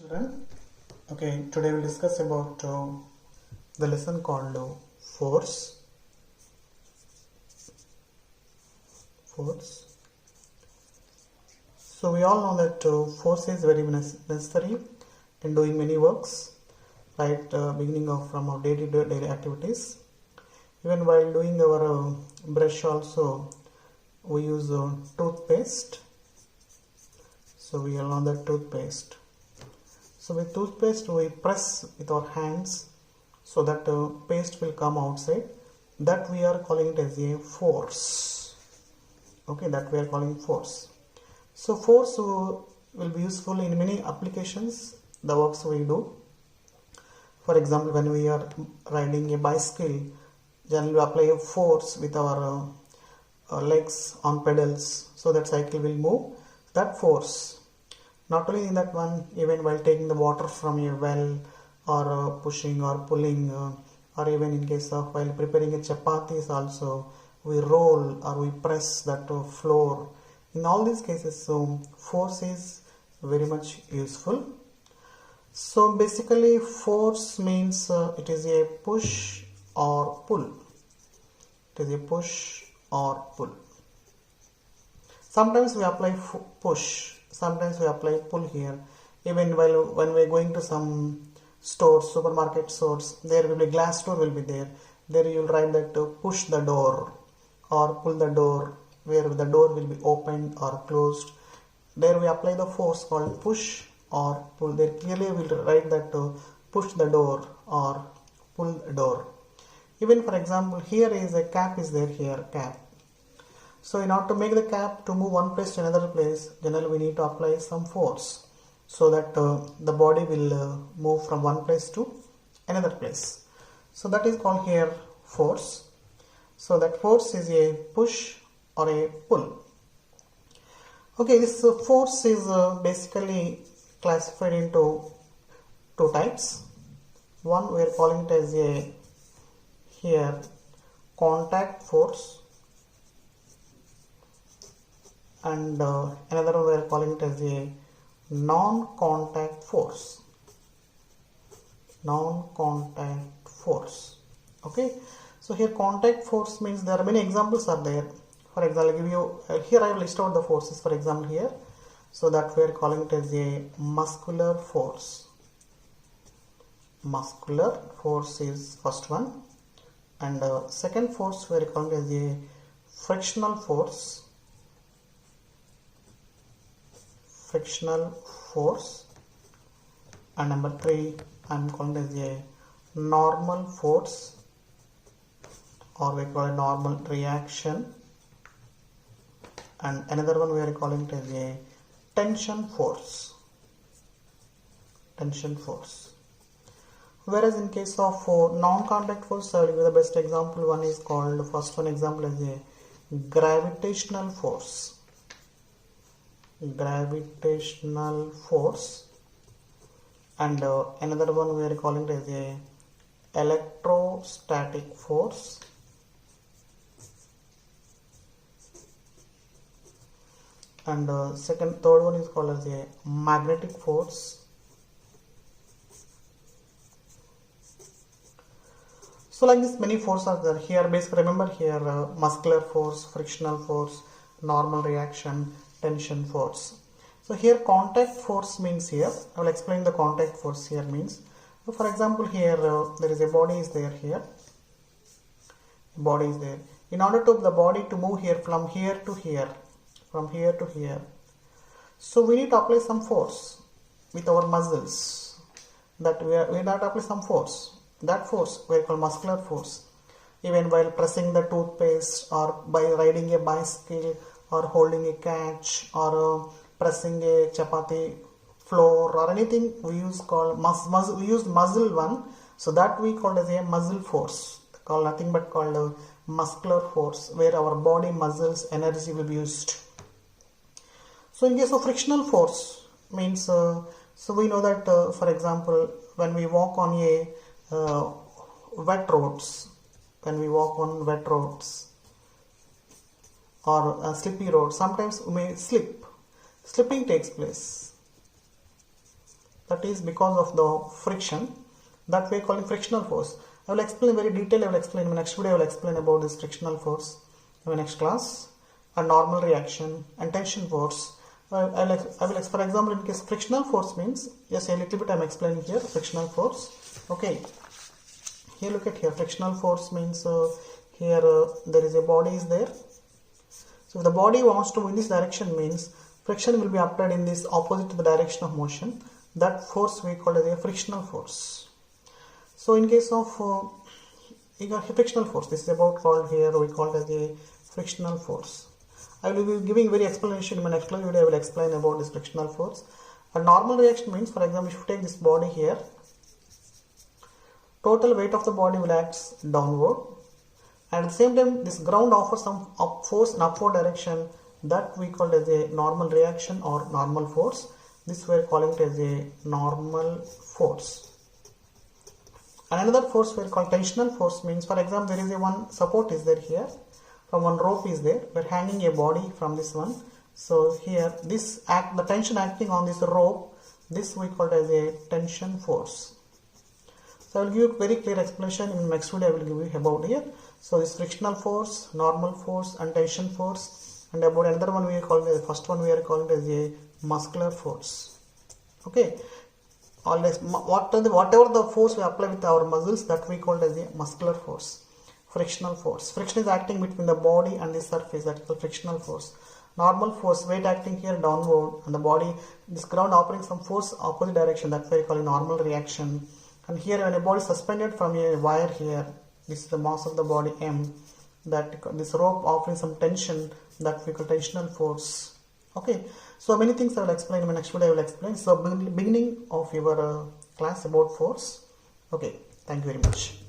Children, okay, today we'll discuss about the lesson called force. Force. So we all know that force is very necessary in doing many works, right? Beginning of from our daily activities. Even while doing our brush also, we use toothpaste. So we all know that toothpaste. So with toothpaste we press with our hands so that paste will come outside. That we are calling it as a force. Okay, that we are calling force. So force will be useful in many applications, the works we do. For example, when we are riding a bicycle, generally we apply a force with our legs on pedals so that cycle will move. That force. Not only in that one, even while taking the water from a well or pushing or pulling or even in case of while preparing a chapatis also, we roll or we press that floor. In all these cases, force is very much useful. So basically force means it is a push or pull. It is a push or pull. Sometimes we apply push. Sometimes we apply pull here. Even when we are going to some stores, supermarket stores, there will be glass door will be there. There you will write that push the door or pull the door, where the door will be opened or closed. There we apply the force called push or pull. There clearly we will write that push the door or pull the door. Even for example, here is a cap is there here, cap. So in order to make the cap to move one place to another place, generally we need to apply some force so that the body will move from one place to another place. So that is called here force. So that force is a push or a pull. Okay, this force is basically classified into two types. One we are calling it as a here contact force, and another one we are calling it as a non-contact force. Non-contact force. Okay, so here contact force means there are many examples are there. For example, I'll give you here I will list out the forces. For example, here, so that we are calling it as a muscular force. Muscular force is first one, and second force we are calling it as a frictional force. Frictional force, and number 3 I am calling it as a normal force, or we call it normal reaction, and another one we are calling it as a tension force. Tension force. Whereas in case of non-contact force, I will give the best example. One is called, first one example is a gravitational force. Gravitational force, and another one we are calling it as a electrostatic force, and third one is called as a magnetic force. So like this many forces are there here. Basically remember here muscular force, frictional force, normal reaction, tension force. So here contact force means here, I will explain the contact force here means. So for example here there is a body is there here. Body is there. In order to the body to move here from here to here, from here to here, so we need to apply some force with our muscles. That we need to apply some force. That force we call muscular force. Even while pressing the toothpaste, or by riding a bicycle, or holding a catch, or pressing a chapati floor, or anything we use called we use muscle one, so that we call as a muscle force, called nothing but called muscular force, where our body muscles energy will be used. So in case of frictional force means so we know that for example when we walk on a wet roads, when we walk on wet roads or a slippy road, sometimes we may slip. Slipping takes place. that is because of the friction, that we are calling frictional force. I will explain very detail. I will explain in my next video. I will explain about this frictional force in my next class, a normal reaction and tension force. I will for example, in case frictional force means, yes, a little bit I am explaining here frictional force. Okay, here look at here, frictional force means here there is a body is there. So if the body wants to move in this direction, means friction will be applied in this opposite to the direction of motion. That force we call as a frictional force. So in case of frictional force, this is about called here, we call it as a frictional force. I will be giving very explanation in my next video. I will explain about this frictional force. A normal reaction means, for example, if you take this body here, total weight of the body will act downward, and at the same time this ground offers some force in upward direction, that we call as a normal reaction or normal force. This we are calling it as a normal force. And another force we are called tensional force means, for example, there is a one support is there here, from one rope is there, we are hanging a body from this one. So here this the tension acting on this rope, this we call as a tension force. So I will give you a very clear explanation in the next video. I will give you about here. So this frictional force, normal force and tension force, and about another one we are calling, the first one we are calling as a muscular force. Okay, always whatever the force we apply with our muscles, that we call as a muscular force. Frictional force, friction is acting between the body and the surface, that is called frictional force. Normal force, weight acting here downward, and the body, this ground operating some force opposite direction, that we call a normal reaction. And here when a body is suspended from a wire here, this is the mass of the body M, that this rope offering some tension, that we call tensional force. Okay, so many things I will explain in my next video. I will explain. So beginning of your class about force. Okay, thank you very much.